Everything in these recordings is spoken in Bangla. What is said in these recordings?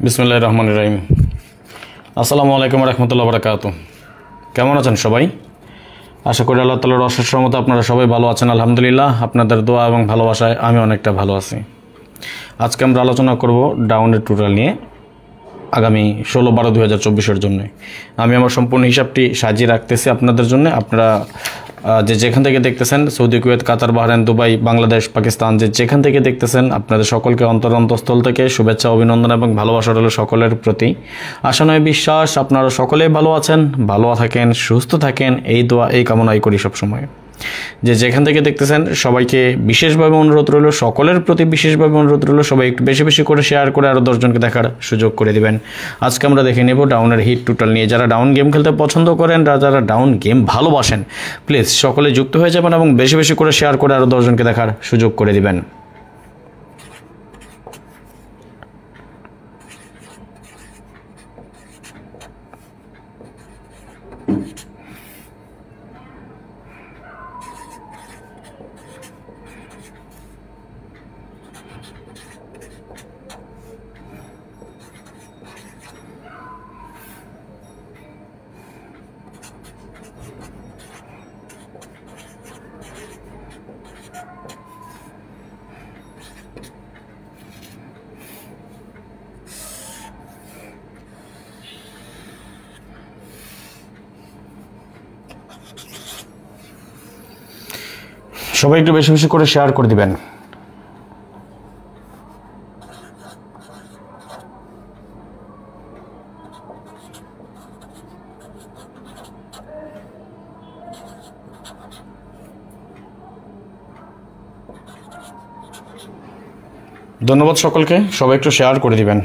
বিসমিল্লাহির রহমানির রহিম। আসসালামু আলাইকুম ওয়া রাহমাতুল্লাহি ওয়া বারাকাতুহু। কেমন আছেন সবাই? আশা করি আল্লাহ তাআলার অশেষ রহমতে আপনারা সবাই ভালো আছেন। আলহামদুলিল্লাহ, আপনাদের দোয়া এবং ভালোবাসায় আমি অনেকটা ভালো আছি। আজকে আমরা আলোচনা করব ডাউনের টোটাল নিয়ে আগামী 16/12/2024 জন্য। আমি আমার সম্পূর্ণ হিসাবটি সাজিয়ে রাখতেছি আপনাদের জন্য। আপনারা যেখান থেকে দেখতেছেন, সৌদি, কুয়েত, কাতার, বাহরাইন, দুবাই, বাংলাদেশ, পাকিস্তান, যেখান থেকে দেখতেছেন, আপনাদের সকলকে অন্তরস্থল থেকে শুভেচ্ছা, অভিনন্দন এবং ভালোবাসা রইল সকলের প্রতি। আশা নয় বিশ্বাস আপনারা সকলেই ভালো আছেন, ভালো থাকেন, সুস্থ থাকেন, এই দোয়া এই কামনাই করি সবসময়। যেখান থেকে দেখতেছেন সবাইকে বিশেষভাবে অনুরোধ রইল, সকলের প্রতি বিশেষভাবে অনুরোধ রইল, সবাই একটু বেশি বেশি করে শেয়ার করে আরও 10 জনকে দেখার সুযোগ করে দিবেন। আজকে আমরা দেখে নেব ডাউনের হিট টোটাল নিয়ে। যারা ডাউন গেম খেলতে পছন্দ করেন, যারা ডাউন গেম ভালোবাসেন, প্লিজ সকলে যুক্ত হয়ে যাবেন এবং বেশি বেশি করে শেয়ার করে আরও 10 জনকে দেখার সুযোগ করে দিবেন। সবাই একটু বেশি বেশি করে শেয়ার করে দিবেন। ধন্যবাদ সকলকে, সবাই একটু শেয়ার করে দিবেন।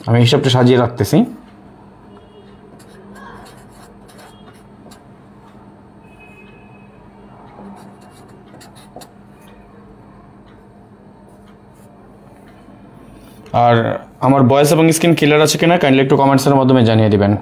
আমি হিসাবটা সাজিয়ে রাখতেছি। আর আমার ভয়েস এবং স্ক্রিন ক্লিয়ার আছে কিনা কাইন্ডলি একটু কমেন্টসের মাধ্যমে জানিয়ে দিবেন।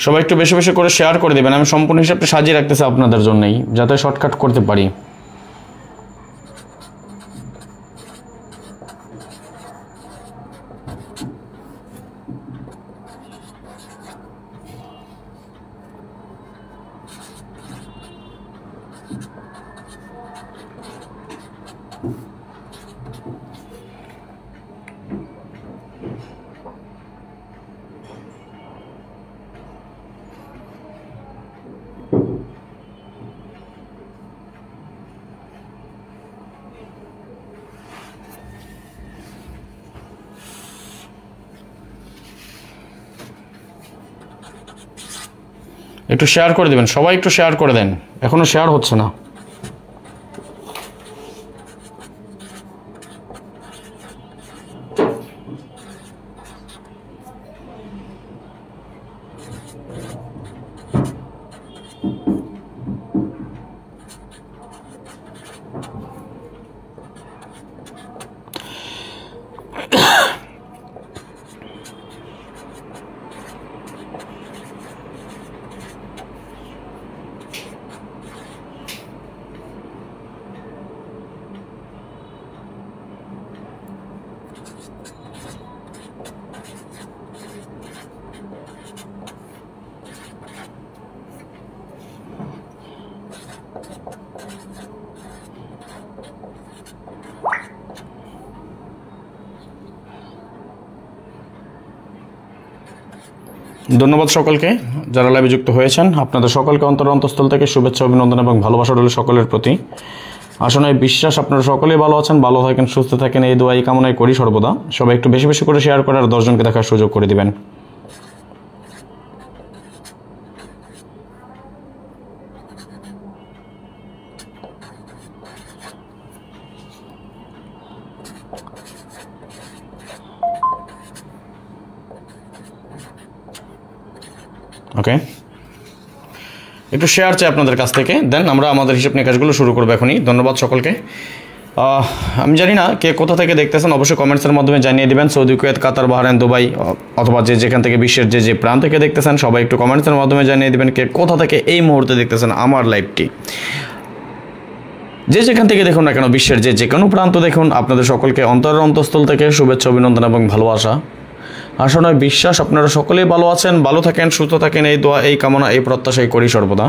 সবাই একটু বেশি বেশি করে শেয়ার করে দেবেন। আমি সম্পূর্ণ হিসাবটা সাজিয়ে রাখতেছি আপনাদের জন্যই, যাতে শর্টকাট করতে পারি। একটু শেয়ার করে দেবেন, সবাই একটু শেয়ার করে দেন, এখনো শেয়ার হচ্ছে না। ধন্যবাদ সকলকে যারা লাইভে যুক্ত হয়েছেন। আপনাদের সকলকে অন্তঃস্থল থেকে শুভেচ্ছা, অভিনন্দন এবং ভালোবাসা রইল সকলের প্রতি। আসলে বিশ্বাস আপনারা সকলেই ভালো আছেন, ভালো থাকেন, সুস্থ থাকেন, এই দোয়া এই কামনাই করি সর্বদা। সবাই একটু বেশি বেশি করে শেয়ার করে আর 10 জনকে দেখার সুযোগ করে দিবেন। ওকে, একটু শেয়ার চাই আপনাদের কাছ থেকে, দেন আমরা আমাদের হিসাব নিকাশগুলো শুরু করবো এখনই। ধন্যবাদ সকলকে। আমি জানি না কে কোথা থেকে দেখতেছেন, অবশ্যই কমেন্টসের মাধ্যমে জানিয়ে দেবেন। সৌদি, কুয়েত, কাতার, বাহরাইন, দুবাই অথবা যেখান থেকে বিশ্বের যে প্রান্ত থেকে দেখতেছেন সবাই একটু কমেন্টসের মাধ্যমে জানিয়ে দেবেন কে কোথা থেকে এই মুহূর্তে দেখতেছেন আমার লাইভটি। যেখান থেকে দেখুন না কেন, বিশ্বের যে কোনো প্রান্ত দেখুন, আপনাদের সকলকে অন্তঃস্থল থেকে শুভেচ্ছা, অভিনন্দন এবং ভালোবাসা। আশা নয় বিশ্বাস আপনারা সকলেই ভালো আছেন, ভালো থাকেন, সুস্থ থাকেন, এই দোয়া এই কামনা এই প্রত্যাশাই করি সর্বদা।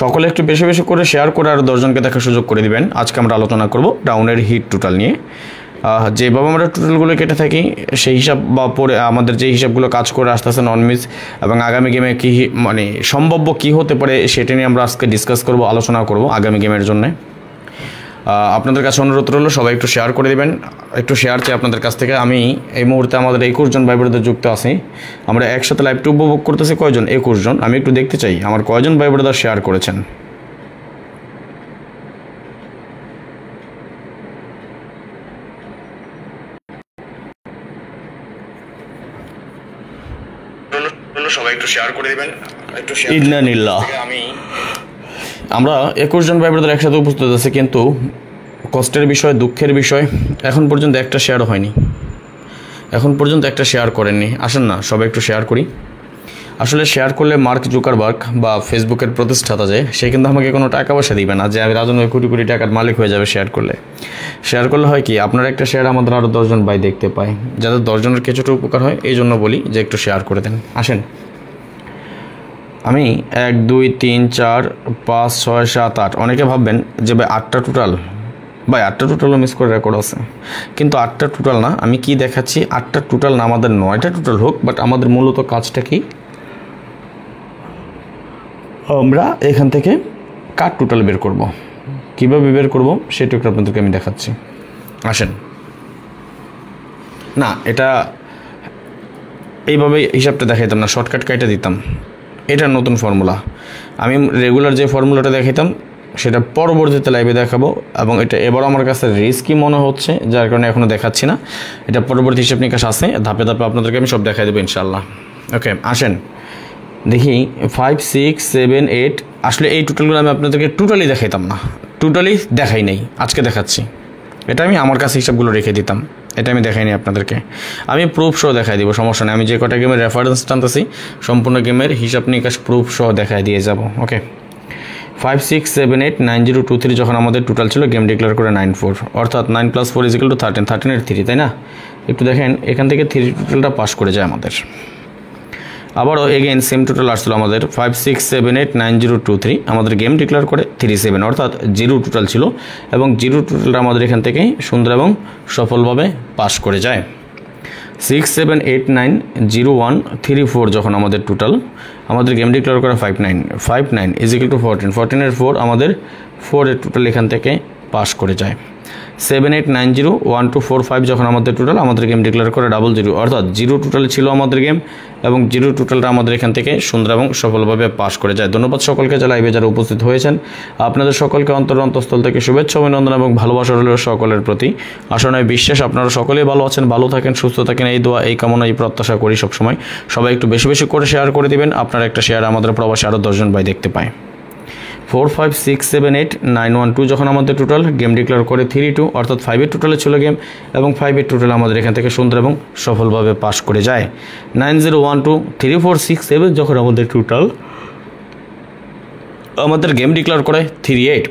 সকলে একটু বেশি বেশি করে শেয়ার করে আর 10 জনকে দেখার সুযোগ করে দিবেন। আজকে আমরা আলোচনা করব ডাউনের হিট টোটাল নিয়ে। যেভাবে আমরা টোটালগুলো কেটে থাকি সেই হিসাব বা পরে আমাদের যে হিসাবগুলো কাজ করে আসতেছে নন মিস এবং আগামী গেমে কী মানে সম্ভাব্য কী হতে পারে সেটা নিয়ে আমরা আজকে ডিসকাস করব, আলোচনা করব আগামী গেমের জন্য। আপনাদের কাছে অনুরোধ রইল সবাই একটু শেয়ার করে দেবেন। একটু শেয়ার চাই আপনাদের কাছ থেকে। আমি এই মুহূর্তে আমাদের 21 জন ভাই ব্রাদার যুক্ত আছি, আমরা একসাথে লাইভটি উপভোগ করতেছি। কয়জন? 21 জন। আমি একটু দেখতে চাই আমার কয়জন ভাই ব্রাদার শেয়ার করেছেন। সবাই একটু শেয়ার করে দিবেন। একটু আমরা 21 জন ভাই ব্রাদার একসাথে উপস্থিত আছে, কিন্তু কষ্টের বিষয়, দুঃখের বিষয়, এখন পর্যন্ত একটা শেয়ারও হয়নি। এখন পর্যন্ত একটা শেয়ার করেননি। আসেন না সবাই একটু শেয়ার করি। আসলে শেয়ার করলে মার্ক জুকারবার্গ বা ফেসবুকের প্রতিষ্ঠাতা সে কিন্তু আমাকে কোনো টাকা পয়সা দিবে না যে আমি রাজন কোটি কোটি টাকার মালিক হয়ে যাবে শেয়ার করলে। শেয়ার করলে হয় কি, আপনার একটা শেয়ার আমাদের আরও 10 জন ভাই দেখতে পায়, যাদের 10 জনের কিছুটা উপকার হয়। এই জন্য বলি যে একটু শেয়ার করে দেন। আসেন, আমি 1 2 3 4 5 6 7 8, অনেকে ভাববেন যে ভাই 8টা টোটাল, ভাই 8টা টোটালও মিস করে রেকর্ড আছে, কিন্তু 8টা টোটাল না। আমি কি দেখাচ্ছি, 8টা টোটাল না, আমাদের 9টা টোটাল হোক, বাট আমাদের মূলত কাজটা কি, আমরা এখান থেকে কার টোটাল বের করব, কীভাবে বের করব সেটা একটু আপনাদেরকে আমি দেখাচ্ছি। আসেন, না এটা এইভাবে হিসাবটা দেখাইতাম না, শর্টকাট কাইটা দিতাম। এটা নতুন ফর্মুলা। আমি রেগুলার যে ফর্মুলাটা দেখাইতাম সেটা পরবর্তীতে লাইভে দেখাবো, এবং এটা এবার আমার কাছে রিস্কি মনে হচ্ছে, যার কারণে এখনও দেখাচ্ছি না। এটা পরবর্তী হিসাব নিকাশ আছে, ধাপে ধাপে আপনাদেরকে আমি সব দেখাই দেবো ইনশাল্লাহ। ওকে, আসেন দেখি 5 6 7 8। আসলে এই টোটালগুলো আমি আপনাদেরকে টোটালি দেখাইতাম না, টোটালি দেখাই নেই, আজকে দেখাচ্ছি। এটা আমি আমার কাছে হিসাবগুলো রেখে দিতাম, এটা আমি দেখাইনি আপনাদেরকে। আমি প্রুফ সহ দেখাই দিব, সমস্যা নেই। আমি যে কটা গেমের রেফারেন্স টানতেছি সম্পূর্ণ গেমের হিসাব নিকাশ প্রুফ সহ দেখাই দিয়ে যাব। ওকে, 5 6 7 8 9 0 2 3 যখন আমাদের টোটাল ছিল, গেম ডিক্লেয়ার করে 9 4, অর্থাৎ 9 + 4 = 13, 13 এর 3, তাই না? একটু দেখেন এখান থেকে 3 টোটালটা পাস করে যায় আমাদের। আবারও এগেইন সেম টোটাল আসছিল আমাদের 5 6 7 8 9 0 2 3, আমাদের গেম ডিক্লেয়ার করে 3 7, অর্থাৎ 0 টোটাল ছিল, এবং 0 টোটালটা আমাদের এখান থেকে সুন্দর এবং সফলভাবে পাস করে যায়। 6 7 8 9 0 1 3 4 যখন আমাদের টোটাল, আমাদের গেম ডিক্লেয়ার করে 5 9 = 14, 14 এর 4, আমাদের 4 এর টোটাল এখান থেকে পাস করে যায়। 7 8 9 0 1 2 4 5 যখন আমাদের টোটাল, আমাদের গেম ডিক্লেয়ার করে 00, অর্থাৎ 0 টোটাল ছিল আমাদের গেম, এবং 0 টোটালটা আমাদের এখান থেকে সুন্দর এবং সফলভাবে পাস করে যায়। ধন্যবাদ সকলকে লাইভে যারা উপস্থিত হয়েছেন। আপনাদের সকলকে অন্তঃস্থল থেকে শুভেচ্ছা, অভিনন্দন এবং ভালোবাসা রইল সকলের প্রতি। আশা নয় বিশ্বাস আপনারা সকলেই ভালো আছেন, ভালো থাকেন, সুস্থ থাকেন, এই দোয়া এই কামনা এই প্রত্যাশা করি সবসময়। সবাই একটু বেশি বেশি করে শেয়ার করে দিবেন। আপনার একটা শেয়ার আমাদের প্রবাসী আরও 10 জন ভাই দেখতে পায়। 4 5 6 7 8 9 1 2 যখন আমাদের টোটাল, গেম ডিক্লেয়ার করে 3 2, অর্থাৎ 5 এর টোটালে ছিল গেম, এবং 5 এর টোটাল আমাদের এখান থেকে সুন্দর এবং সফলভাবে পাস করে যায়। 9 0 1 2 3 4 6 7 যখন আমাদের টোটাল, আমাদের গেম ডিক্লেয়ার করে 3 8,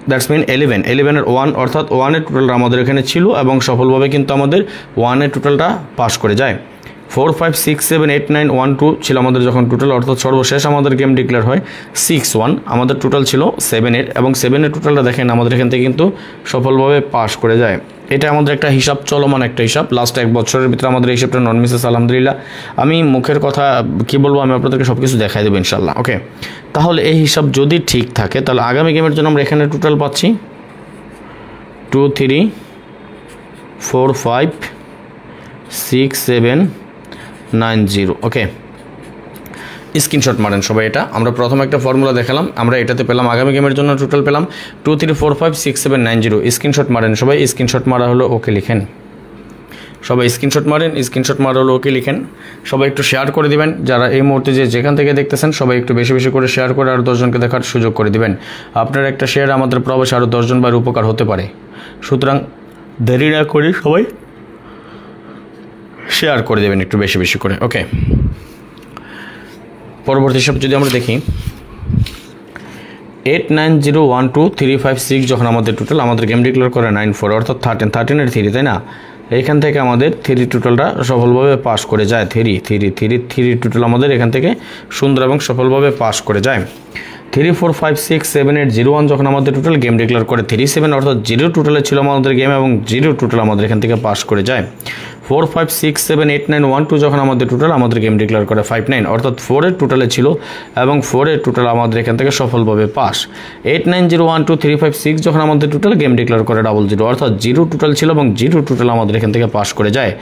দ্যাটস মিন 11 এর 1, অর্থাৎ 1 এর টোটালটা আমাদের এখানে ছিল, এবং সফলভাবে কিন্তু আমাদের 1 এর টোটালটা পাস করে যায়। 4 5 6 7 8 9 1 2 ছিল আমাদের যখন টোটাল, অর্থাৎ সর্বশেষ আমাদের গেম ডিক্লেয়ার হয় 6 1, আমাদের টোটাল ছিল 7 8, এবং 7 এর টোটালটা দেখেন আমাদের এখান থেকে কিন্তু সফলভাবে পাস করে যায়। এটা আমাদের একটা হিসাব, চলমান একটা হিসাব। লাস্ট 1 বছরের ভিতরে আমাদের এই হিসাবটা নন মিসেস আলহামদুলিল্লাহ। আমি মুখের কথা কি বলবো, আমি আপনাদেরকে সব কিছু দেখাই দেবো ইনশাল্লাহ। ওকে, তাহলে এই হিসাব যদি ঠিক থাকে তাহলে আগামী গেমের জন্য আমরা এখানে টোটাল পাচ্ছি 2 3 4 5 6 7 9 0। ওকে, স্ক্রিনশট মারেন সবাই। এটা আমরা প্রথম একটা ফর্মুলা দেখালাম, আমরা এটাতে পেলাম আগামী গেমের জন্য টোটাল পেলাম 2 3 4 5 6 7 9 0। স্ক্রিনশট মারেন সবাই। স্ক্রিনশট মারা হলো ওকে লিখেন সবাই। স্ক্রিনশট মারেন, স্ক্রিনশট মারা হলো ওকে লিখেন সবাই। একটু শেয়ার করে দিবেন, যারা এই মুহূর্তে যেখান থেকে দেখতেছেন সবাই একটু বেশি বেশি করে শেয়ার করে আর 10 জনকে দেখার সুযোগ করে দিবেন। আপনার একটা শেয়ার আমাদের প্রবাসে আরও 10 জন ভাইয়ের উপকার হতে পারে। সুতরাং দেরি না করে সবাই শেয়ার করে দেবেন একটু বেশি বেশি করে। ওকে, পরবর্তী হিসাব যদি আমরা দেখি 8 9 0 1 2 3 5 6 যখন আমাদের টোটাল আমাদের গেম ডিক্লেয়ার করে 9 4 অর্থাৎ 13 এর 3, তাই না? এইখান থেকে আমাদের 3 টোটালটা সফলভাবে পাস করে যায়। 3 টোটাল আমাদের এখান থেকে সুন্দর এবং সফলভাবে পাস করে যায়। 3 4 5 6 7 8 0 1 যখন আমাদের টোটাল গেম ডিক্লেয়ার করে 3 7 অর্থাৎ 0 টোটালে ছিল আমাদের গেম এবং 0 টোটাল আমাদের এখান থেকে পাস করে যায়। 4 5 6 7 8 9 1 2 যখন আমাদের টোটাল আমাদের গেম ডিক্লেয়ার করে 5 9 অর্থাৎ 4 এর টোটালে ছিল এবং 4 এর টোটাল আমাদের এখান থেকে সফলভাবে পাস। 8 9 0 1 2 3 5 6 যখন আমাদের টোটাল গেম ডিক্লেয়ার করে 0 0 অর্থাৎ 0 টোটাল ছিল এবং 0 টোটাল আমাদের এখান থেকে পাস করে যায়।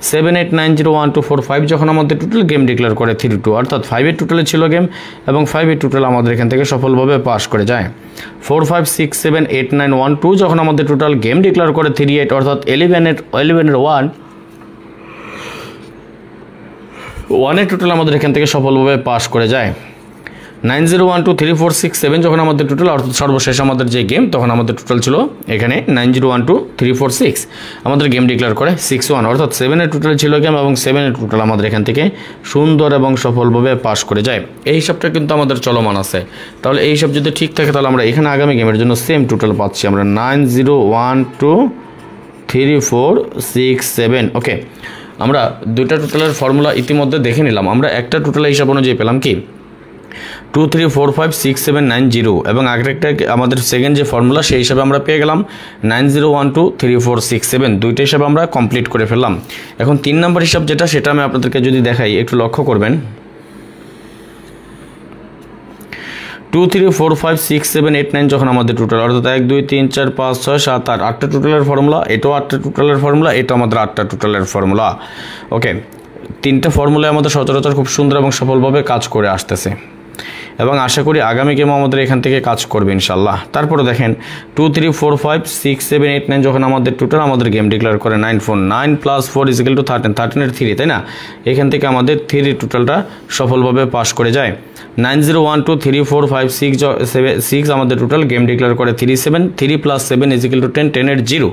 7 8 9 0 1 2 4 5 যখন আমাদের টোটাল গেম ডিক্লেয়ার করে 3 2 অর্থাৎ 5 এর টোটালে ছিল গেম এবং 5 এর টোটাল আমাদের এখান থেকে সফলভাবে পাস করে যায়। 4 5 6 7 8 9 1 2 যখন আমাদের টোটাল গেম ডিক্লেয়ার করে 3 8 অর্থাৎ 11 এর 1 এর টোটাল আমাদের এখান থেকে সফলভাবে পাস করে যায়। 9 0 1 2 3 4 6 7 যখন আমাদের টোটাল অর্থাৎ সর্বশেষ আমাদের যে গেম তখন আমাদের টোটাল ছিল এখানে 9 0 1 2 3 4 6 আমাদের গেম ডিক্লেয়ার করে 6 1 অর্থাৎ 7 এর টোটাল ছিল গেম এবং 7 এর টোটাল আমাদের এখান থেকে সুন্দর এবং সফলভাবে পাস করে যায়। এই হিসাবটা কিন্তু আমাদের চলমান আছে। তাহলে এই হিসাব যদি ঠিক থাকে তাহলে আমরা এখানে আগামী গেমের জন্য সেম টোটাল পাচ্ছি আমরা 9 0 1 2 3 4 6 7। ওকে, আমরা দুইটা টোটালের ফর্মুলা ইতিমধ্যে দেখে নিলাম। আমরা একটা টোটালের হিসাব অনুযায়ী পেলাম কি 2 3 4 5 6 7 9 0 এবং আরেকটা আমাদের সেকেন্ড যে ফর্মুলা সেই হিসাবে আমরা পেয়ে গেলাম 9 0 1 2 3 4 6 7। দুইটা হিসাব আমরা কমপ্লিট করে ফেললাম। এখন 3 নম্বর হিসাব যেটা সেটা আমি আপনাদেরকে যদি দেখাই একটু লক্ষ্য করবেন। 2 3 4 5 6 7 8 9 যখন আমাদের টোটাল অর্থাৎ 1 2 3 4 5 6 7 8 8টা টোটালের ফর্মুলা, এটাও 8টা টোটালের ফর্মুলা, এটা আমাদের 8টা টোটালের ফর্মুলা। ওকে, 3টা ফর্মুলায় আমাদের সচরাচর খুব সুন্দর এবং সফলভাবে কাজ করে আসতেছে এবং আশা করি আগামী গেম আমাদের এখান থেকে কাজ করবে ইনশাল্লাহ। তারপরে দেখেন 2 3 4 5 6 7 8 9 যখন আমাদের টোটাল আমাদের গেম ডিক্লেয়ার করে 9 4 9 + 4 = 13 এর 3, তাই না? এখান থেকে আমাদের 3 টোটালটা সফলভাবে পাস করে যায়। 9 0 1 2 3 4 5 6 আমাদের টোটাল গেম ডিক্লেয়ার করে 3 7 3 + 7 = 10 10 এর 0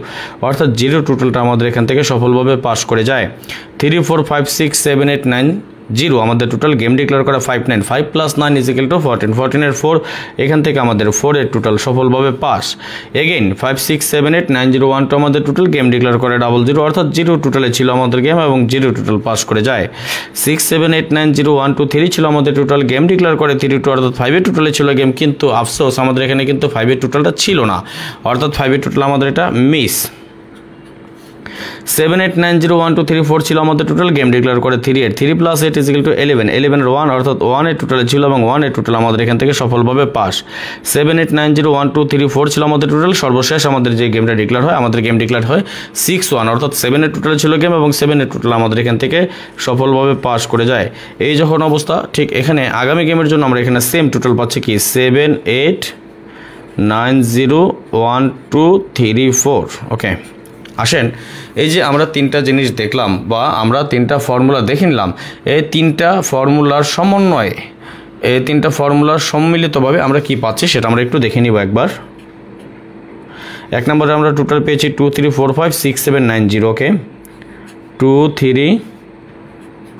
অর্থাৎ 0 টোটালটা আমাদের এখান থেকে সফলভাবে পাস করে যায়। 3 4 5 6 7 8 9 0 আমাদের টোটাল গেম ডিক্লেয়ার করা 5 9 5 + 9 = 14 14 এর 4 এখান থেকে আমাদের 4 এর টোটাল সফলভাবে পাস। এগেইন 5 6 7 8 9 0 1 2 আমাদের টোটাল গেম ডিক্লেয়ার করে 0 0 অর্থাৎ 0 টোটালে ছিল আমাদের গেম এবং 0 টোটাল পাস করে যায়। 6 7 8 9 0 1 2 3 ছিল আমাদের টোটাল গেম ডিক্লেয়ার করে 3 2 অর্থাৎ 5 এর টোটালে ছিল গেম, কিন্তু আফসোস আমাদের এখানে কিন্তু 5 এর টোটালটা ছিল না অর্থাৎ 5 এর টোটাল আমাদের এটা মিস। 7 8 9 0 1 2 3 4 ছিল আমাদের টোটাল গেম ডিক্লেয়ার করে 3 8 3 + 8 = 11 11 এর 1 অর্থাৎ 1 এর টোটালে ছিল এবং 1 এর টোটাল আমাদের এখান থেকে সফলভাবে পাস। 7 8 9 0 1 2 3 4 ছিল আমাদের টোটাল সর্বশেষ আমাদের যে গেমটা ডিক্লেয়ার হয় আমাদের গেম ডিক্লেয়ার হয় 6 1 অর্থাৎ 7 এর টোটালে ছিল গেম এবং 7 এর টোটাল আমাদের এখান থেকে সফলভাবে পাস করে যায়। এই যখন অবস্থা ঠিক এখানে আগামী গেমের জন্য আমরা এখানে সেম টোটাল পাচ্ছি কি 7 8 9 0 1 2 3 4। ওকে, আসেন এই যে আমরা 3টা জিনিস দেখলাম বা আমরা 3টা ফর্মুলা দেখে নিলাম, এই 3টা ফর্মুলার সমন্বয়ে এই 3টা ফর্মুলার সম্মিলিতভাবে আমরা কি পাচ্ছি সেটা আমরা একটু দেখে নিব একবার। এক নম্বরে আমরা টোটাল পেয়েছি 2 3 4 5 6 7 9 0। ওকে, 2 3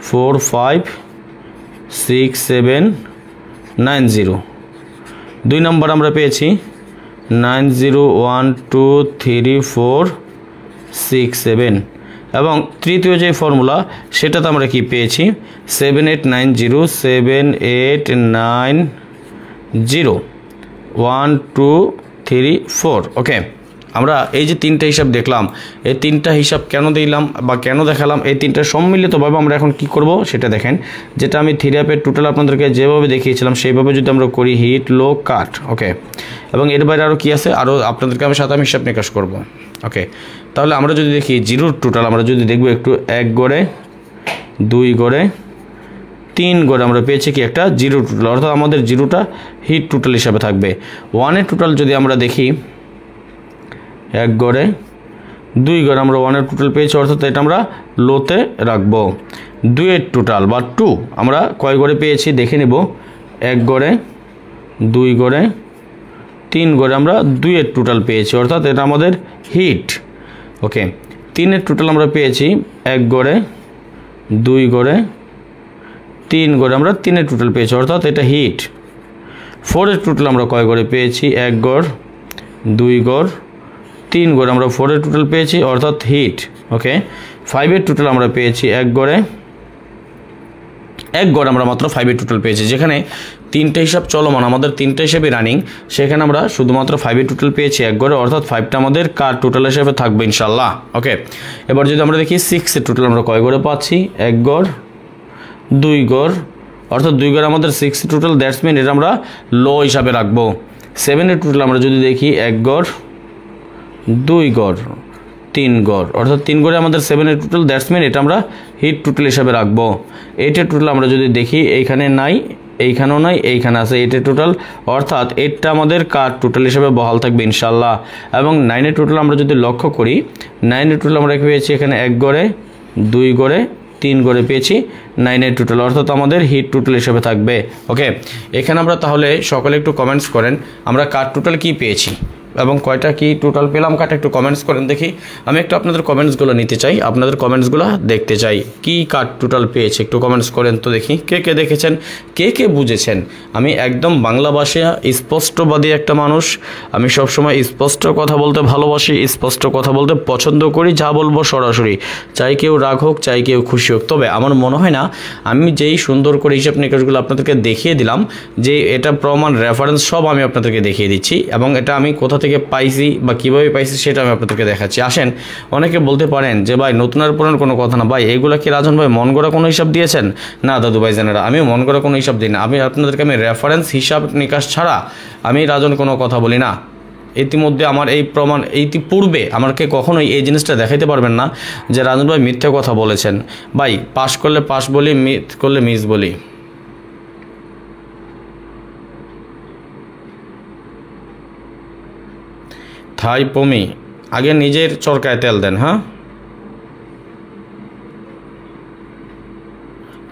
4 5 6 7 9 0। 2 নম্বর আমরা পেয়েছি 9 0 1 2 3 4 6 7 এবং তৃতীয় যে ফর্মুলা সেটাতে আমরা কি পেয়েছি 7 8 9 0 7 8 9 0 1 2 3 4। ওকে, আমরা এই যে তিনটা হিসাব দেখলাম, এই তিনটা হিসাব কেন দিলাম বা কেন দেখালাম, এই তিনটা সম্মিলিতভাবে আমরা এখন কি করব সেটা দেখেন। যেটা আমি থ্রি অ্যাপের টোটাল আপনাদেরকে যেভাবে দেখিয়েছিলাম সেইভাবে যদি আমরা করি হিট লো কাট, ওকে, এবং এর বাইরে আরও কী আছে আরও আপনাদেরকে আমি সাথে হিসাব নিকাশ করব, ওকে। তাহলে আমরা যদি দেখি জিরোর টোটাল আমরা যদি দেখব একটু 1 গড়ে 2 গড়ে 3 গড়ে আমরা পেয়েছি কি একটা জিরো টোটাল, অর্থাৎ আমাদের জিরোটা হিট টোটাল হিসাবে থাকবে। 1-এর টোটাল যদি আমরা দেখি 1 গড়ে 2 গড়ে আমরা 1-এর টোটাল পেয়েছি, অর্থাৎ এটা আমরা লোতে রাখবো। 2-এর টোটাল বা 2 আমরা কয় গড়ে পেয়েছি দেখে নেব। 1 গড়ে 2 গড়ে 3 গড়ে আমরা 2-এর টোটাল পেয়েছি, অর্থাৎ এটা আমাদের হিট, ওকে। 3-এর টোটাল আমরা পেয়েছি 1 গড়ে 2 গড়ে 3 গড়ে আমরা 3-এর টোটাল পেয়েছি, অর্থাৎ এটা হিট। 4-এর টোটাল আমরা কয় গড়ে পেয়েছি 1 গড় 2 গড় 3 গড়ে আমরা 4-এর টোটাল পেয়েছি, অর্থাৎ হিট, ওকে। 5-এর টোটাল আমরা পেয়েছি 1 গড়ে 1 গড় আমরা মাত্র 5-এর টোটাল পেয়েছি। যেখানে তিনটে হিসাব চলমান, আমাদের তিনটে হিসাবে রানিং, সেখানে আমরা শুধুমাত্র 5-এর টোটাল পেয়েছি 1 গড়ে, অর্থাৎ 5টা আমাদের কার টোটাল হিসাবে থাকবে ইনশাল্লাহ, ওকে। এবার যদি আমরা দেখি 6-এর টোটাল আমরা কয় গড়ে পাচ্ছি 1 গড় 2 গড়, অর্থাৎ 2 গড় আমাদের 6 টোটাল, দ্যাটস মিন এটা আমরা লো হিসাবে রাখবো। 7-এর টোটাল আমরা যদি দেখি 1 গড় 2 গড় 3 গড়, অর্থাৎ 3 গড়ে আমাদের 7-এর টোটাল, দ্যাটস মিন এটা আমরা হিট টোটাল হিসাবে রাখবো। 8-এর টোটাল আমরা যদি দেখি এইখানে নাই, এইখানেও নাই, এইখানে আছে 8-এর টোটাল, অর্থাৎ 8টা আমাদের কার টোটাল হিসাবে বহাল থাকবে ইনশাল্লাহ। এবং 9-এর টোটাল আমরা যদি লক্ষ্য করি, 9-এর টোটাল আমরা পেয়েছি এখানে 1 গড়ে 2 গড়ে 3 গড়ে পেয়েছি 9-এর টোটাল, অর্থাৎ আমাদের হিট টোটাল হিসেবে থাকবে, ওকে। এখানে আমরা তাহলে সকলে একটু কমেন্টস করেন আমরা কার টোটাল কি পেয়েছি এবং কয়টা কি টোটাল পেলাম কাটা, একটু কমেন্টস করেন দেখি। আমি একটু আপনাদের কমেন্টসগুলো নিতে চাই, আপনাদের কমেন্টসগুলো দেখতে চাই, কি কার টোটাল পেয়েছে একটু কমেন্টস করেন তো দেখি। কে কে দেখেছেন, কে কে বুঝেছেন। আমি একদম বাংলা ভাষা স্পষ্টবাদী একটা মানুষ, আমি সবসময় স্পষ্ট কথা বলতে ভালোবাসি, স্পষ্ট কথা বলতে পছন্দ করি, যা বলবো সরাসরি, চাই কেউ রাগ হোক চাই কেউ খুশি হোক। তবে আমার মনে হয় না আমি যেই সুন্দর করে হিসাব নিকাশগুলো আপনাদেরকে দেখিয়ে দিলাম, যে এটা প্রমাণ রেফারেন্স সব আমি আপনাদেরকে দেখিয়ে দিচ্ছি, এবং এটা আমি কোথা থেকে পাইছি বা কীভাবে পাইছি সেটা আমি আপনাদেরকে দেখাচ্ছি। আসেন, অনেকে বলতে পারেন যে ভাই নতুন আর পুরান কোনো কথা না, ভাই এগুলো কি রাজন ভাই মন গড়া কোনো হিসাব দিয়েছেন? না দাদু ভাই জানেরা, আমি মন গড়া কোনো হিসাব দিই না, আমি আপনাদেরকে আমি রেফারেন্স হিসাব নিকাশ ছাড়া আমি রাজন কোনো কথা বলি না। ইতিমধ্যে আমার এই প্রমাণ ইতিপূর্বে আমাকে কখনোই এই জিনিসটা দেখাইতে পারবেন না যে রাজন ভাই মিথ্যে কথা বলেছেন। ভাই পাস করলে পাস বলি, মিথ করলে মিস বলি। থাই পমি, আগে নিজের চরকায় তেল দেন, হ্যাঁ।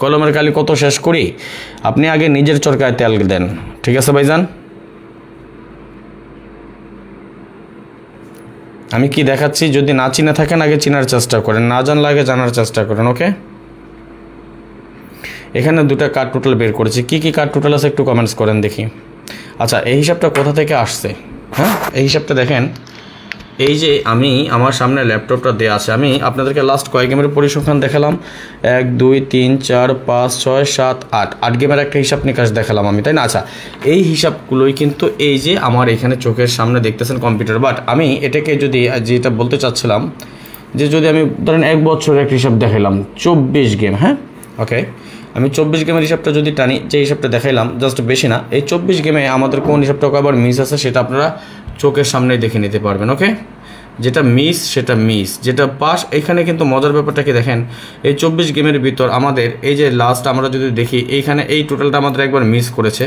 কলমের কালি কত শেষ করি, আপনি আগে নিজের চরকায় তেল দেন, ঠিক আছে ভাইজান। আমি কি দেখাচ্ছি, যদি না চিনে থাকেন আগে চিনার চেষ্টা করেন, না জানলে আগে জানার চেষ্টা করেন, ওকে। এখানে দুটা কার্ড টোটাল বের করেছি, কি কি কার্ড টোটাল আছে একটু কমেন্টস করেন দেখি। আচ্ছা, এই হিসাবটা কোথা থেকে আসছে, হ্যাঁ এই হিসাবটা দেখেন। এই যে আমি আমার সামনে ল্যাপটপটা দেওয়া আছে, আমি আপনাদেরকে লাস্ট কয়েক গেমের পরিসংখ্যান দেখালাম, 1 2 3 4 5 6 7 8 গেমের একটা হিসাব নিকাশ দেখালাম আমি, তাই না। আচ্ছা, এই হিসাবগুলোই কিন্তু এই যে আমার এখানে চোখের সামনে দেখতেছেন কম্পিউটার, বাট আমি এটাকে যদি যেটা বলতে চাচ্ছিলাম যে যদি আমি ধরেন 1 বছরের একটা হিসাব দেখালাম 24 গেম, হ্যাঁ ওকে, আমি 24 গেমের হিসাবটা যদি টানি, যে হিসাবটা দেখাইলাম জাস্ট বেশি না, এই 24 গেমে আমাদের কোন হিসাবটা আবার মিস আছে সেটা আপনারা চোখের সামনেই দেখে নিতে পারবেন, ওকে। যেটা মিস সেটা মিস, যেটা পাস। এখানে কিন্তু মজার ব্যাপারটাকে দেখেন, এই 24 গেমের ভিতর আমাদের এই যে লাস্ট আমরা যদি দেখি এইখানে এই টোটালটা আমাদের একবার মিস করেছে,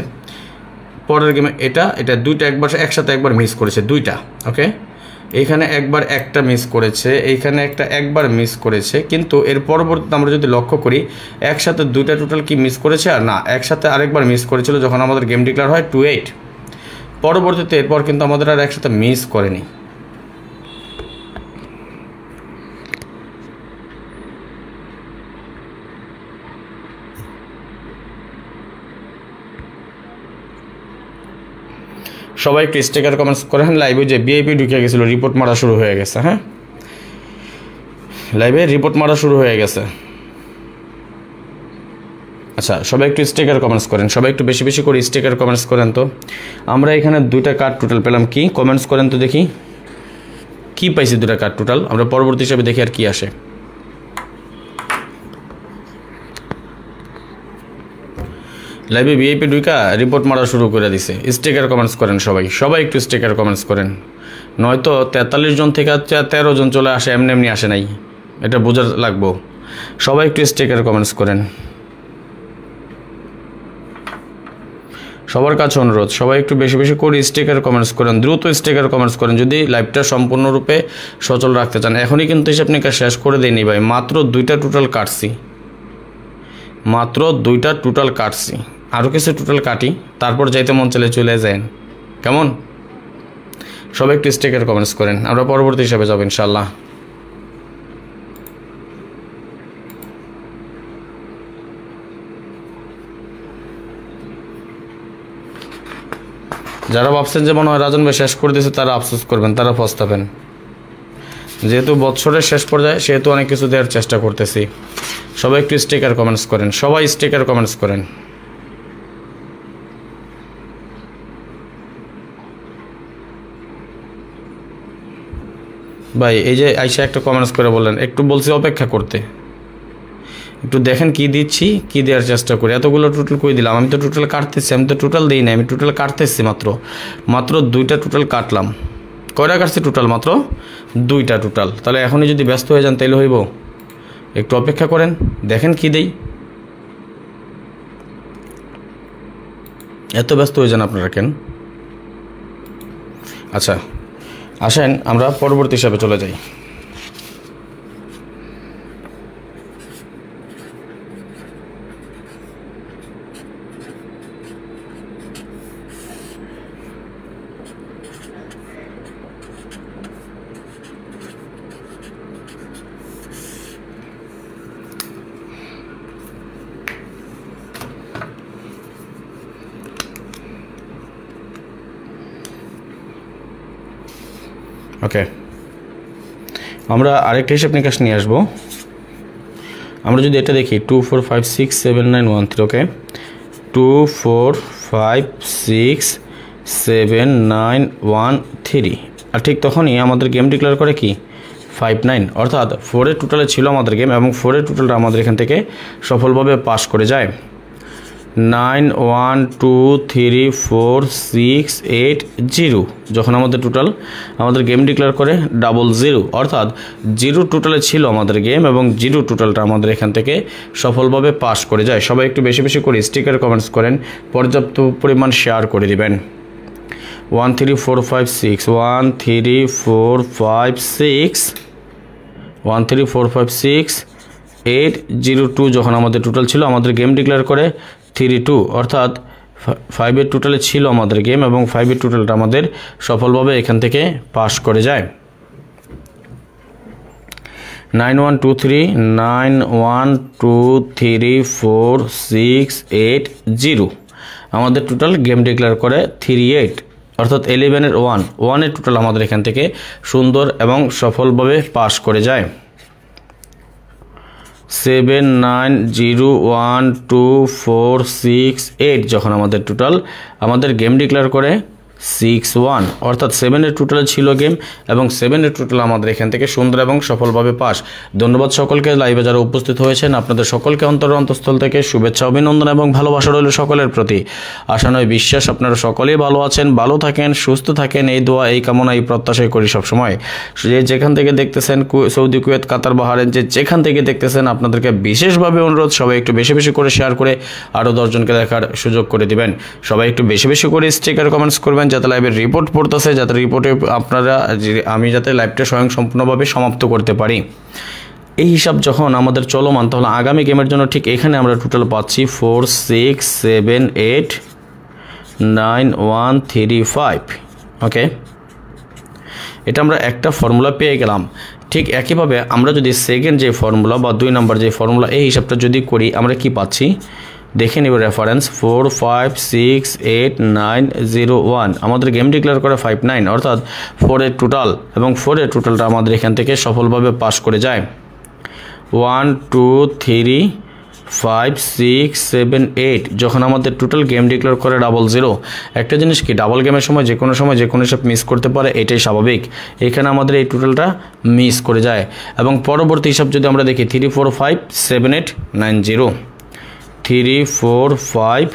পরের গেমে এটা দুইটা একবার একসাথে একবার মিস করেছে, দুইটা, ওকে। এইখানে একবার একটা মিস করেছে, এইখানে একবার মিস করেছে, কিন্তু এর পরবর্তীতে আমরা যদি লক্ষ্য করি একসাথে দুইটা টোটাল কি মিস করেছে, আর না একসাথে আরেকবার মিস করেছিল যখন আমাদের গেম ডিক্লেয়ার হয় 2-8, পরবর্তীতে এরপর কিন্তু আমাদের আর একসাথে মিস করেনি। সবাই একটু স্টিকার কমেন্টস করেন। লাইভে যে ভিআইপি ঢুকে গেছিল, রিপোর্ট মারা শুরু হয়ে গেছে, হ্যাঁ লাইভে রিপোর্ট মারা শুরু হয়ে গেছে। আচ্ছা, সবাই একটু স্টিকার কমেন্টস করেন, সবাই একটু বেশি বেশি করে স্টিকার কমেন্টস করেন। তো আমরা এখানে দুইটা কার্ড টোটাল পেলাম, কি কমেন্টস করেন তো দেখি। কি পাইছি দুটা কার্ড টোটাল, আমরা পরবর্তী হিসাবে দেখি আর কি আসে। লাইভে ভিআইপি ঢুকা রিপোর্ট মারা শুরু করে দিছে। স্টিকার কমেন্টস করেন সবাই একটু স্টিকার কমেন্টস করেন, নয়তো 43 জন থেকে 13 জন চলে আসে, এমনি আসে নাই, এটা বোঝা লাগবো। সবাই একটু স্টিকার কমেন্টস করেন, সবার কাছে অনুরোধ, সবাই একটু বেশি করে স্টিকার কমেন্টস করেন, দ্রুত স্টিকার কমেন্টস করেন যদি লাইভটা সম্পূর্ণরূপে সচল রাখতে চান। এখনই কিন্তু হিসাব নিকাশ শেষ করে দেয়নি ভাই, মাত্র 2টা টোটাল কাটছি, মাত্র 2টা টোটাল কাটছি, আরও কিছু টোটাল কাটি, তারপর যাইতে মন চলে যান। কেমন? সবাই একটু স্টিকার কমেন্টস করেন, আমরা পরবর্তী হিসাবে যাবো ইনশাল্লাহ। যারা ভাবছেন যে মনে হয় রাজন ভাই শেষ করে দিয়েছে, তারা আফসোস করবেন, তারা পস্তাবেন। যেহেতু বছরের শেষ পর্যায়ে, সেহেতু অনেক কিছু দেওয়ার চেষ্টা করতেছি। সবাই একটু স্টিকার কমেন্টস করেন, সবাই স্টিকার কমেন্টস করেন। ভাই এই যে আইসা একটা কমেন্টস করে বললেন, একটু বলছি অপেক্ষা করতে, একটু দেখেন কি দিচ্ছি, কি দেওয়ার চেষ্টা করি। এতগুলো টোটাল করে দিলাম, আমি তো টোটাল কাটতেছি, আমি তো টোটাল দিই না, আমি টোটাল কাটতেছি, মাত্র 2টা টোটাল কাটলাম। কয়টা কাটছি টোটাল? মাত্র 2টা টোটাল। তাহলে এখনই যদি ব্যস্ত হয়ে যান তাইলে হইব? একটু অপেক্ষা করেন, দেখেন কি দেই। এত ব্যস্ত হয়ে যান আপনারা কেন? আচ্ছা আসেন আমরা পরবর্তী হিসাবে চলে যাই। ওকে, আমরা আরেকটা হিসাব নিকাশ নিয়ে আসবো। আমরা যদি এটা দেখি 2 4 5 6 7 9 1 3, ওকে 2 4 5 6 7 9 1 3, আর ঠিক তখনই আমাদের গেম ডিক্লেয়ার করে কি 5 9, অর্থাৎ 4-এর টোটালে ছিল আমাদের গেম, এবং 4-এর টোটালটা আমাদের এখান থেকে সফলভাবে পাস করে যায়। 9 1 2 3 4 6 8 0, যখন আমাদের টোটাল আমাদের গেম ডিক্লেয়ার করে 00, অর্থাৎ 0 টোটালে ছিল আমাদের গেম, এবং 0 টোটালটা আমাদের এখান থেকে সফলভাবে পাস করে যায়। সবাই একটু বেশি করে স্টিকার কমেন্টস করেন, পর্যাপ্ত পরিমাণ শেয়ার করে দিবেন। 1 3 4 5 6 1 3 4 5 6 1 3 4 5 6 8 0 2, যখন আমাদের টোটাল ছিল আমাদের গেম ডিক্লেয়ার করে 3 2, অর্থাৎ 5-এর টোটালে ছিল আমাদের গেম, এবং 5-এর টোটালটা আমাদের সফলভাবে এখান থেকে পাস করে যায়। 9 1 2 3 9 1 2 3 4 6 8 0, আমাদের টোটাল গেম ডিক্লেয়ার করে 3 8, অর্থাৎ 11-এর 1-এর টোটাল আমাদের এখান থেকে সুন্দর এবং সফলভাবে পাস করে যায়। 7 9 0 1 2 4 6 8, যখন আমাদের টোটাল আমাদের গেম ডিক্লেয়ার করে 6 1, অর্থাৎ 7-এর টোটালে ছিল গেম, এবং 7-এর টোটাল আমাদের এখান থেকে সুন্দর এবং সফলভাবে পাস। ধন্যবাদ সকলকে, লাইভে যারা উপস্থিত হয়েছেন আপনাদের সকলকে অন্তঃস্থল থেকে শুভেচ্ছা, অভিনন্দন এবং ভালোবাসা রইল সকলের প্রতি। আশা নয় বিশ্বাস আপনারা সকলেই ভালো আছেন, ভালো থাকেন, সুস্থ থাকেন, এই দোয়া এই কামনা এই প্রত্যাশাই করি সবসময়। যে যেখান থেকে দেখতেছেন, সৌদি, কুয়েত, কাতার, বাহারেন, যেখান থেকে দেখতেছেন, আপনাদেরকে বিশেষভাবে অনুরোধ, সবাই একটু বেশি করে শেয়ার করে আরও 10 জনকে দেখার সুযোগ করে দিবেন। সবাই একটু বেশি করে স্টিকার কমেন্টস করবেন, যাতে লাইভের রিপোর্ট পড়তেছে, যাতে রিপোর্টে আপনারা আমি যাতে লাইভটা সম্পূর্ণভাবে সমাপ্ত করতে পারি। এই হিসাব যখন আমাদের চলমান, তাহলে আগামী গেমের জন্য ঠিক এখানে আমরা টোটাল পাচ্ছি 4 6 7 8 9 1 3 5, ওকে এটা আমরা একটা ফর্মুলা পেয়ে গেলাম। ঠিক একইভাবে আমরা যদি সেকেন্ড যে ফর্মুলা বা 2 নম্বর যে ফর্মুলা, এই হিসাবটা যদি করি, আমরা কি পাচ্ছি দেখে নিব। রেফারেন্স 4 5 6 8 9 0 1, আমাদের গেম ডিক্লেয়ার করে 5 9, অর্থাৎ 4-এর টোটাল, এবং 4-এর টোটালটা আমাদের এখান থেকে সফলভাবে পাস করে যায়। 1 2 3 5 6 7 8 যখন আমাদের টোটাল গেম ডিক্লেয়ার করে 00। একটা জিনিস কি, ডাবল গেমের সময় যে কোনো হিসাব মিস করতে পারে, এটাই স্বাভাবিক। এখানে আমাদের এই টোটালটা মিস করে যায়। এবং পরবর্তী হিসাব যদি আমরা দেখি 3 4 5 7 8 9 0, 3 4 5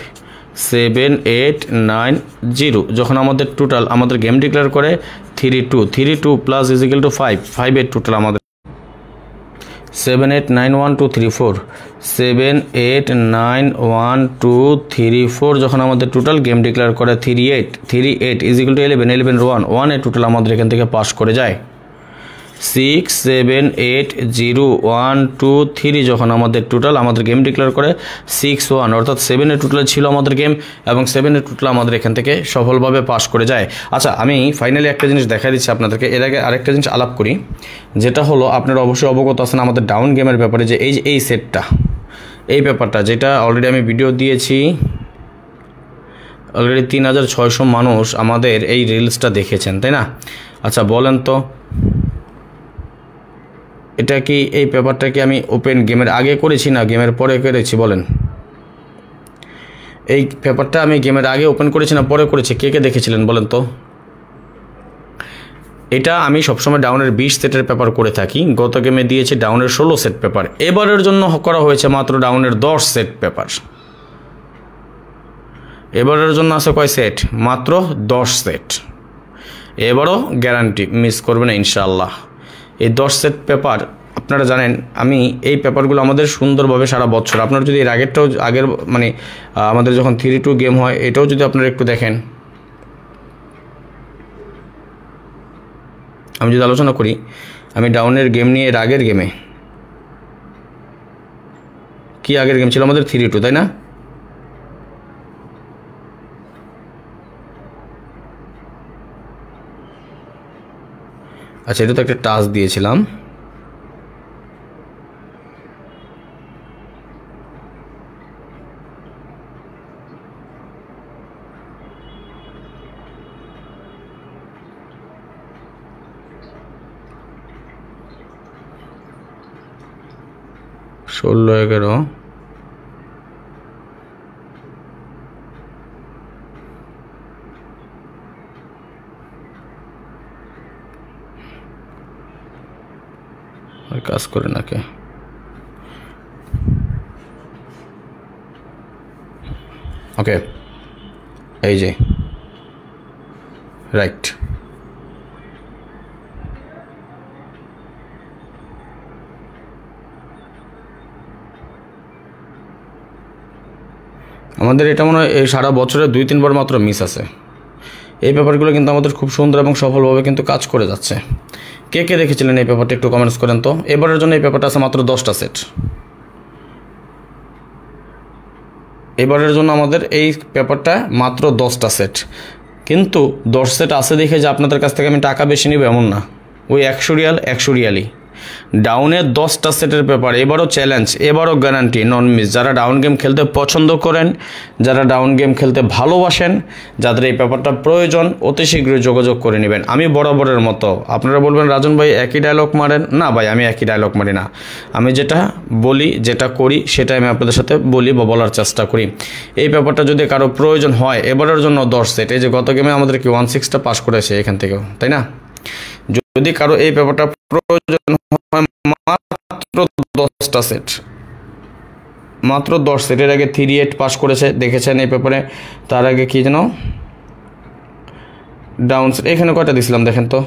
7 8 9 0 যখন আমাদের টোটাল আমাদের গেম ডিক্লেয়ার করে 3 2 plus is equal to 5 8 total আমাদের 7 8 9 1 2 3 4, 7 8 9 1 2 3 4 যখন আমাদের টোটাল গেম ডিক্লেয়ার করে 3 8 ইজ ইকুয়াল টু 11 1 এর টোটাল আমাদের এখান থেকে পাস করে যায়। 6 7 8 0 1 2 3 যখন আমাদের টোটাল আমাদের গেম ডিক্লেয়ার করে 6 1, অর্থাৎ 7 এর টোটাল ছিল আমাদের গেম এবং 7 এর টোটাল আমাদের এখান থেকে সফলভাবে পাস করে যায়। আচ্ছা, আমি ফাইনালি একটা জিনিস দেখা দিচ্ছি আপনাদেরকে। এর আগে আরেকটা জিনিস আলাপ করি, যেটা হলো আপনারা অবশ্যই অবগত আছেন আমাদের ডাউন গেমের ব্যাপারে, যে এই সেটটা, এই ব্যাপারটা যেটা অলরেডি আমি ভিডিও দিয়েছি। অলরেডি 3600 মানুষ আমাদের এই রিলসটা দেখেছেন, তাই না? আচ্ছা বলেন তো, এটা কি এই পেপারটা কি আমি ওপেন গেমের আগে করেছি না গেমের পরে করেছি বলেন? এই পেপারটা আমি গেমের আগে ওপেন করেছি না পরে করেছি? কে কে দেখেছিলেন বলেন তো? এটা আমি সবসময় ডাউনের 20 সেটের পেপার করে থাকি। গত গেমে দিয়েছি ডাউনের 16 সেট পেপার। এবারের জন্য করা হয়েছে মাত্র ডাউনের 10 সেট পেপার। এবারের জন্য আছে কয় সেট? মাত্র 10 সেট। এবারও গ্যারান্টি মিস করবে না ইনশাআল্লাহ। এই 10 সেট পেপার আপনারা জানেন, আমি এই পেপারগুলো আমাদের সুন্দরভাবে সারা বছর, আপনারা যদি এর আগের মানে আমাদের যখন 3-2 গেম হয় এটাও যদি আপনারা একটু দেখেন, আমি যদি আলোচনা করি, আমি ডাউনের গেম নিয়ে এর আগের গেমে কি আগের গেম ছিল আমাদের 3-2, তাই না? আচ্ছা, এটা তো একটা টাচ দিয়েছিলাম। ষোলো 11 কাজ করে নাকি? ওকে, এই যে রাইট। আমাদের এটা মনে হয় এই সারা বছরে 2-3 বার মাত্র মিস আছে। এই পেপারগুলো কিন্তু আমাদের খুব সুন্দর এবং সফলভাবে কিন্তু কাজ করে যাচ্ছে। কে কে দেখেছিলেন এই পেপারটা একটু কমেন্টস করেন তো। এবারের জন্য এই পেপারটা আছে মাত্র 10টা সেট। এবারের জন্য আমাদের এই পেপারটা মাত্র 10টা সেট, কিন্তু 10 সেট আছে দেখে যে আপনাদের কাছ থেকে আমি টাকা বেশি নিব এমন না। ওই 100 রিয়ালই ডাউনের 10টা সেটের পেপার। এবারও চ্যালেঞ্জ, এবারও গ্যারান্টি, নন মিস। যারা ডাউন গেম খেলতে পছন্দ করেন, যারা ডাউন গেম খেলতে ভালোবাসেন, যাদের এই পেপারটা প্রয়োজন, অতি শীঘ্রই যোগাযোগ করে নেবেন। আমি বরাবরের মতো, আপনারা বলবেন রাজন ভাই একই ডায়লগ মারেন। না ভাই, আমি একই ডায়লগ মারি না। আমি যেটা বলি, যেটা করি, সেটাই আমি আপনাদের সাথে বলি বা বলার চেষ্টা করি। এই পেপারটা যদি কারো প্রয়োজন হয়, এবারের জন্য 10 সেট। এই যে গত গেমে আমাদের কি 1/6টা পাস করেছে এখান থেকেও, তাই না? যদি কারো এই পেপারটা প্রয়োজন হয়, মাত্র 10টা সেট, মাত্র 10 সেট। এর আগে 3-8 পাস করেছে দেখেছেন এই পেপারে। তার আগে কি যেন ডাউন সেট, এখানে কয়টা দিছিলাম দেখেন তো?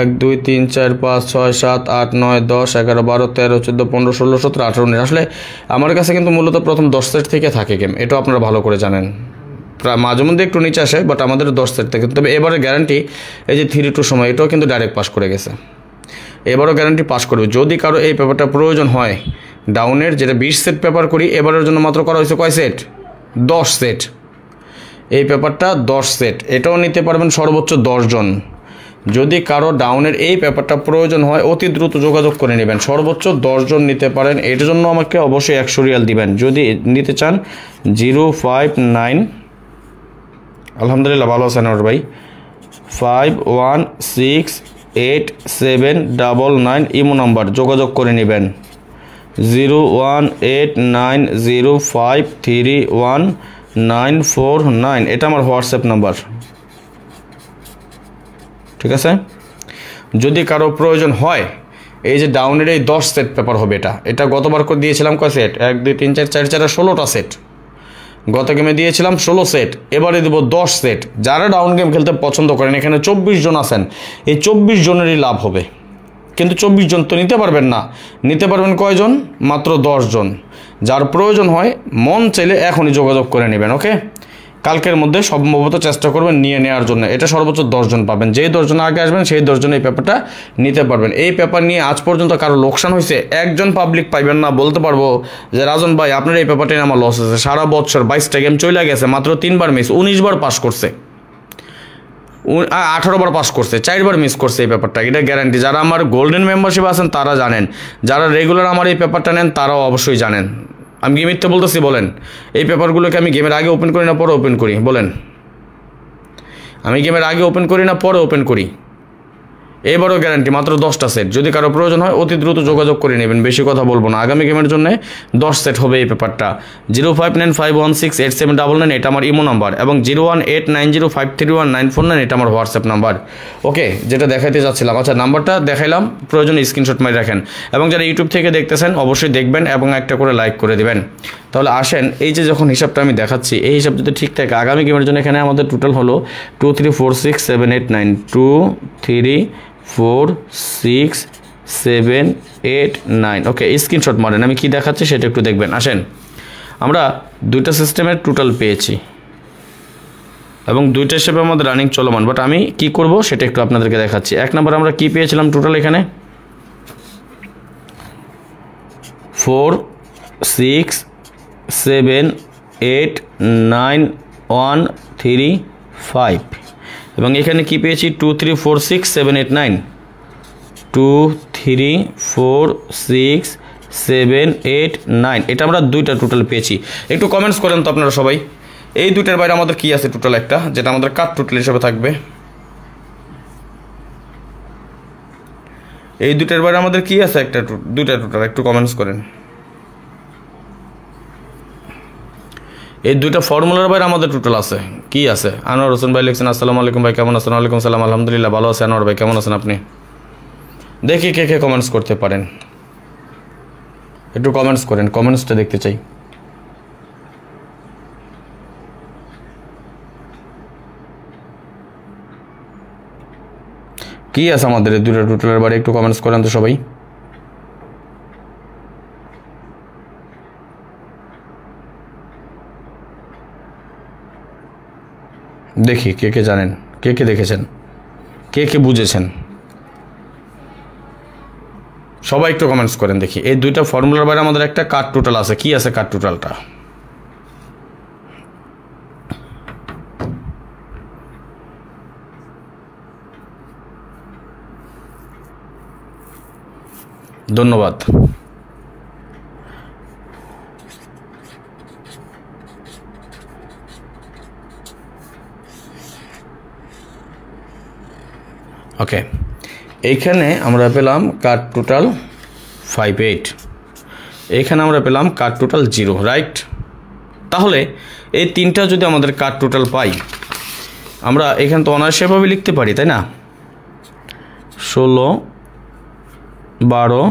1 2 3 4 5 6 7 8 9 10 11 12 13 14 15 16 17 18 19। আসলে আমার কাছে কিন্তু মূলত প্রথম 10 সেট থেকে থাকে গেম, এটাও আপনারা ভালো করে জানেন। প্রায় মাঝে মধ্যে একটু নিচে আসে, বাট আমাদের 10 সেট থেকে। তবে এবারে গ্যারান্টি, এই যে 3-2 সময় এটাও কিন্তু ডাইরেক্ট পাস করে গেছে। এবারও গ্যারান্টি পাস করবে। যদি কারো এই পেপারটা প্রয়োজন হয়, ডাউনের যেটা 20 সেট পেপার করি, এবারের জন্য মাত্র করা হয়েছে কয় সেট? 10 সেট। এই পেপারটা 10 সেট, এটাও নিতে পারবেন সর্বোচ্চ 10 জন। যদি কারো ডাউনের এই পেপারটা প্রয়োজন হয়, অতি দ্রুত যোগাযোগ করে নেবেন। সর্বোচ্চ 10 জন নিতে পারেন। এটার জন্য আমাকে অবশ্যই 100 রিয়াল দিবেন যদি নিতে চান। 059, আলহামদুলিল্লাহ ভালো আছেন আমার ভাই, 51687999 ইমো নাম্বার, যোগাযোগ করে নেবেন। 01890531949 এটা আমার হোয়াটসঅ্যাপ নাম্বার। ঠিক আছে, যদি কারো প্রয়োজন হয় এই যে ডাউনের এই 10 সেট পেপার হবে, এটা গতবার করে দিয়েছিলাম কয় সেট, 1 2 3 4 4 4 16টা সেট। গত গেমে দিয়েছিলাম 16 সেট, এবারে দেবো 10 সেট। যারা ডাউন গেম খেলতে পছন্দ করেন, এখানে 24 জন আছেন, এই 24 জনেরই লাভ হবে। কিন্তু 24 জন তো নিতে পারবেন না, নিতে পারবেন কয়জন? মাত্র 10 জন। যার প্রয়োজন হয় মন চাইলে এখনই যোগাযোগ করে নেবেন। ওকে, কালকের মধ্যে সম্ভবত চেষ্টা করবেন নিয়ে নেওয়ার জন্য। এটা সর্বোচ্চ 10 জন পাবেন, যেই 10 জন আগে আসবেন সেই 10 জন এই পেপারটা নিতে পারবেন। এই পেপার নিয়ে আজ পর্যন্ত কারো লোকসান হয়েছে একজন পাবলিক পাইবেন না। বলতে পারবো যে রাজন ভাই আপনার এই পেপারটা নিয়ে আমার লস হয়েছে। সারা বছর 22টা গেম চলে গেছে, মাত্র 3 বার মিস, 19 বার পাস করছে, 18 বার পাস করছে, 4 বার মিস করছে এই পেপারটা। এটা গ্যারান্টি। যারা আমার গোল্ডেন মেম্বারশিপ আছেন তারা জানেন, যারা রেগুলার আমার এই পেপারটা নেন তারাও অবশ্যই জানেন। আমি কি মিথ্যে বলতেছি বলেন? এই পেপারগুলোকে আমি গেমের আগে ওপেন করি না পরে ওপেন করি বলেন? আমি গেমের আগে ওপেন করি না পরে ওপেন করি। এবারও গ্যারান্টি, মাত্র 10টা সেট। যদি কারো প্রয়োজন হয় অতি দ্রুত যোগাযোগ করে নেবেন, বেশি কথা বলবো না। আগামী গেমের জন্য 10 সেট হবে এই পেপারটা। 0595168799 এটা আমার ইমো নাম্বার, এবং 01890531949 এটা আমার হোয়াটসঅ্যাপ নাম্বার। ওকে, যেটা দেখাইতে যাচ্ছিলাম, আচ্ছা নাম্বারটা দেখাইলাম, প্রয়োজনে স্ক্রিনশট মারি রাখেন। এবং যারা ইউটিউব থেকে দেখতেছেন অবশ্যই দেখবেন এবং একটা করে লাইক করে দেবেন। তাহলে আসেন, এই যে যখন হিসাবটা আমি দেখাচ্ছি, এই হিসাব যদি ঠিক থাকে আগামী গেমের জন্য এখানে আমাদের টোটাল হলো 2 3 4 6 7 8 9 2 3 4 6 7 8 9। ওকে, স্ক্রিনশট মারেন, আমি কি দেখাচ্ছি সেটা একটু দেখবেন। আসেন, আমরা দুইটা সিস্টেমের টোটাল পেয়েছি এবং দুইটা হিসেবে আমাদের রানিং চলমান, বাট আমি কি করব সেটা একটু আপনাদেরকে দেখাচ্ছি। 1 নম্বর আমরা কি পেয়েছিলাম টোটাল, এখানে 4 6 7 8 9 1 3 5, এবং এখানে কি পেয়েছি 2 3 4 6 7 8 9, 2 3 4 6 7 8 9। এটা আমরা দুইটা টোটাল পেয়েছি। একটু কমেন্টস করেন তো আপনারা সবাই, এই দুইটার বাইরে আমাদের কি আছে টোটাল, একটা যেটা আমাদের কাট টোটাল হিসেবে থাকবে। এই দুইটার বাইরে আমাদের কি আছে, একটা দুইটা টোটাল, একটু কমেন্টস করেন। এই দুইটা ফর্মুলার বাইরে আমাদের টোটাল আছে, কি আছে? আনোয়ার হোসেন ভাই লিখছেন আসসালামু আলাইকুম ভাই, কেমন আছেন? ওয়ালাইকুম সালাম, আলহামদুলিল্লাহ ভালো আছে। আনোয়ার ভাই কেমন আছেন আপনি? দেখি কে কে কমেন্টস করতে পারেন, একটু কমেন্টস করেন, কমেন্টসটা দেখতে চাই। কি আছে আমাদের এই দুইটা টোটালের বাইরে, একটু কমেন্টস করেন তো সবাই। দেখি কে কে জানেন, কে কে দেখেছেন, কে কে বুঝেছেন, সবাই একটু কমেন্টস করেন দেখি। এই দুইটা ফর্মুলার বাইরে আমাদের একটা কাট টোটাল আছে, কি আছে কাট টোটালটা? ধন্যবাদ। ওকে, এইখানে আমরা পেলাম কাট টোটাল 58, এইখানে আমরা পেলাম কাট টোটাল 0, রাইট? তাহলে এই তিনটা যদি আমাদের কাট টোটাল পাই, আমরা এখানে তো অনায়াসভাবে লিখতে পারি, তাই না? 16 12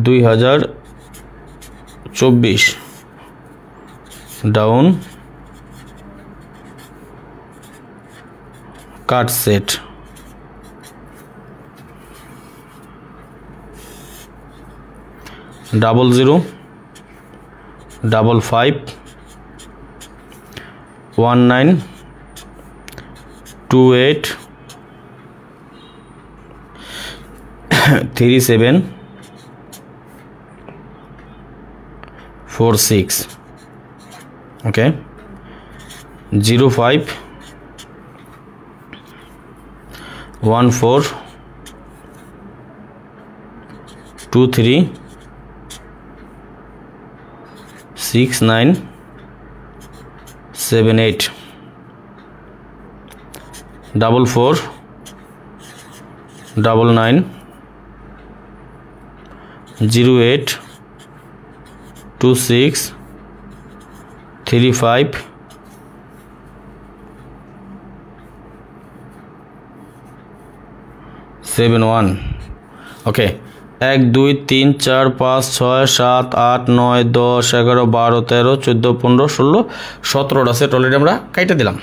2024 ডাউন কাট সেট, ডাবল 0 55 19 28 37 46। ওকে, 05 14 23 69 78, 44 99 0826357 ওকে 1 2 3 4 5 6 7 8 9 10 11 12 13 14 15 16 17টা সেট অলরেডি আমরা কাইটা দিলাম।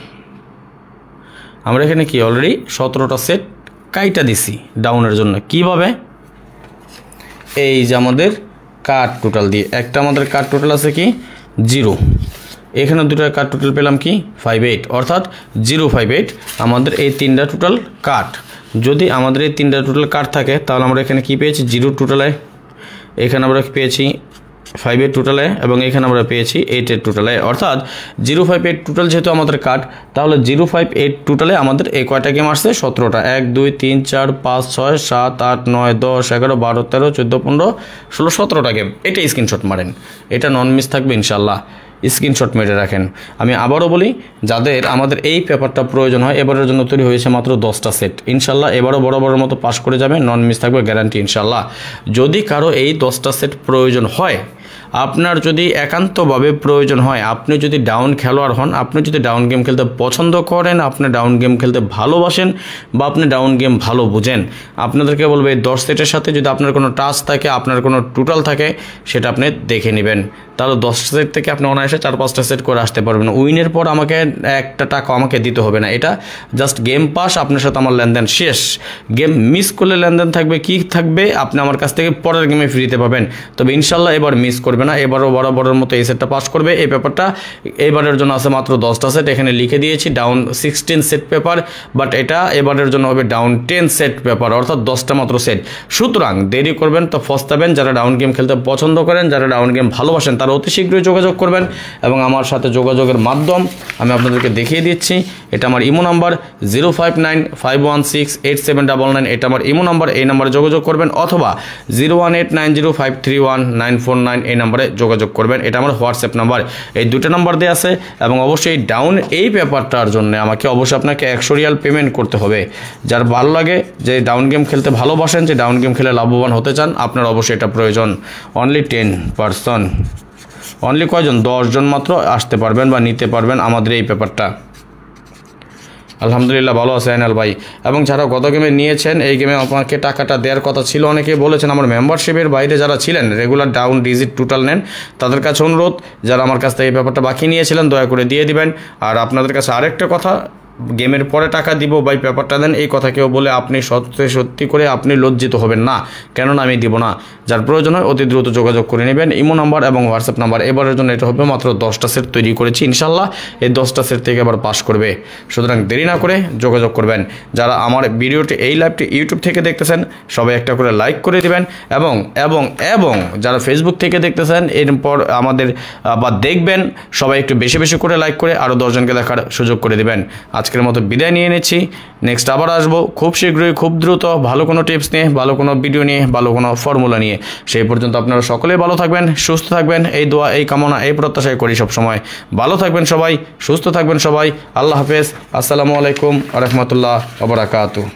আমরা এখানে কি অলরেডি 17টা সেট কাইটা দিছি ডাউনের জন্য। কিভাবে? এই যে আমাদের কার্ড টোটাল দিয়ে একটা আমাদের কার্ড টোটাল আছে কি 0, এখানে দুটো কার্ড টোটাল পেলাম কি 58, অর্থাৎ 058 আমাদের এই তিনটা টোটাল কার্ড। যদি আমাদের এই তিনটা টোটাল কার্ড থাকে তাহলে আমরা এখানে কি পেয়েছি 0 টোটালে, এখানে আমরা পেয়েছি 5 টোটালে এবং এখানে আমরা পেয়েছি 8 টোটালে, অর্থাৎ 058 টোটাল যেহেতু আমাদের কার্ড তাহলে 058 টোটালে আমাদের এই কয়টা গেম আসছে 17টা। 1 2 3 4 5 6 7 8 9 10 11 12 13 14 15 16 17টা গেম। এটা স্ক্রিনশট মারেন, এটা নন মিস থাকবে ইনশাল্লাহ, স্ক্রিনশট মেরে রাখেন। আমি আবারও বলি, যাদের আমাদের এই পেপারটা প্রয়োজন হয় এবারের জন্য তৈরি হয়েছে মাত্র 10টা সেট। ইনশাল্লাহ এবারও বরাবরের মতো পাস করে যাবে, নন মিস থাকবে গ্যারান্টি ইনশাল্লাহ। যদি কারো এই 10টা সেট প্রয়োজন হয়, আপনার যদি একান্তভাবে প্রয়োজন হয়, আপনি যদি ডাউন খেলোয়াড় হন, আপনি যদি ডাউন গেম খেলতে পছন্দ করেন, আপনি ডাউন গেম খেলতে ভালোবাসেন বা আপনি ডাউন গেম ভালো বুঝেন, আপনাদেরকে বলবো এই 10 সেটের সাথে যদি আপনার কোনো টাচ থাকে, আপনার কোনো টোটাল থাকে, সেটা আপনি দেখে নেবেন। তাহলে 10 সেট থেকে আপনি অনায়াসে 4-5টা সেট করে আসতে পারবেন। উইনের পর আমাকে একটা টাকা আমাকে দিতে হবে না, এটা জাস্ট গেম পাস, আপনার সাথে আমার লেনদেন শেষ। গেম মিস করলে লেনদেন থাকবে কি থাকবে, আপনি আমার কাছ থেকে পরের গেমে ফ্রিতে পাবেন। তবে ইনশাল্লাহ এবার মিস করবে না, এবারও বরাবরের মতো এই সেটটা পাস করবে। এই পেপারটা এবারের জন্য আছে মাত্র 10টা সেট, এখানে লিখে দিয়েছি ডাউন 16 সেট পেপার, বাট এটা এবারের জন্য হবে ডাউন 10 সেট পেপার, অর্থাৎ 10টা মাত্র সেট। সুতরাং দেরি করবেন তো ফস্তাবেন। যারা ডাউন গেম খেলতে পছন্দ করেন, যারা ডাউন গেম ভালোবাসেন, তারা অতি শীঘ্রই যোগাযোগ করবেন এবং আমার সাথে যোগাযোগের মাধ্যম আমি আপনাদেরকে দেখিয়ে দিচ্ছি। এটা আমার ইমো নাম্বার 0595168799, এটা আমার ইমো নাম্বার, এই নাম্বারে যোগাযোগ করবেন, অথবা 01890531949 এই নাম্বারে যোগাযোগ করবেন, এটা আমার হোয়াটসঅ্যাপ নাম্বার। এই দুটো নাম্বার দেওয়া আছে এবং অবশ্যই ডাউন এই পেপারটার জন্য আমাকে অবশ্যই আপনাকে 100 রিয়াল পেমেন্ট করতে হবে। যার ভালো লাগে, যে ডাউন গেম খেলতে ভালোবাসেন, যে ডাউন গেম খেলে লাভবান হতে চান, আপনার অবশ্যই এটা প্রয়োজন। অনলি 10 পারসন, অনলি কয়জন? 10 জন মাত্র আসতে পারবেন বা নিতে পারবেন আমাদের এই পেপারটা। আলহামদুলিল্লাহ ভালো আছে আইনাল ভাই। এবং যারা গত গেমে নিয়েছেন, এই গেমে আপনাকে টাকাটা দেওয়ার কথা ছিল, অনেকে বলেছেন। আমার মেম্বারশিপের বাইরে যারা ছিলেন, রেগুলার ডাউন ডিজিট টোটাল নেন, তাদের কাছে অনুরোধ, যারা আমার কাছ থেকে এই পেপারটা বাকি নিয়েছিলেন দয়া করে দিয়ে দিবেন। আর আপনাদের কাছে আরেকটা কথা, গেমের পরে টাকা দিব ভাই পেপারটা দেন, এই কথা কেউ বলে আপনি সত্যি করে আপনি লজ্জিত হবেন না, কেননা আমি দিব না। যার প্রয়োজন হয় অতি দ্রুত যোগাযোগ করে নেবেন, ইমো নাম্বার এবং হোয়াটসঅ্যাপ নাম্বার। এবারের জন্য এটা হবে মাত্র 10টা সেট তৈরি করেছি, ইনশাল্লাহ এই 10টা সেট থেকে আবার পাস করবে। সুতরাং দেরি না করে যোগাযোগ করবেন। যারা আমার ভিডিওটি এই লাইভটি ইউটিউব থেকে দেখতেছেন, সবাই একটা করে লাইক করে দিবেন, এবং এবং এবং যারা ফেসবুক থেকে দেখতেছেন এরপর আমাদের বা দেখবেন, সবাই একটু বেশি বেশি করে লাইক করে আরও 10 জনকে দেখার সুযোগ করে দিবেন। আজকের মতো বিদায় নিয়ে নিচ্ছি, নেক্সট আবার আসবো খুব শীঘ্রই, খুব দ্রুত, ভালো কোনো টিপস নিয়ে, ভালো কোনো ভিডিও নিয়ে, ভালো কোনো ফর্মুলা নিয়ে। সেই পর্যন্ত আপনারা সকলেই ভালো থাকবেন, সুস্থ থাকবেন, এই দোয়া, এই কামনা, এই প্রত্যাশাই করি সবসময়। ভালো থাকবেন সবাই, সুস্থ থাকবেন সবাই। আল্লাহ হাফেজ, আসসালামু আলাইকুম ওয়া রাহমাতুল্লাহ ওয়া বারাকাতুহু।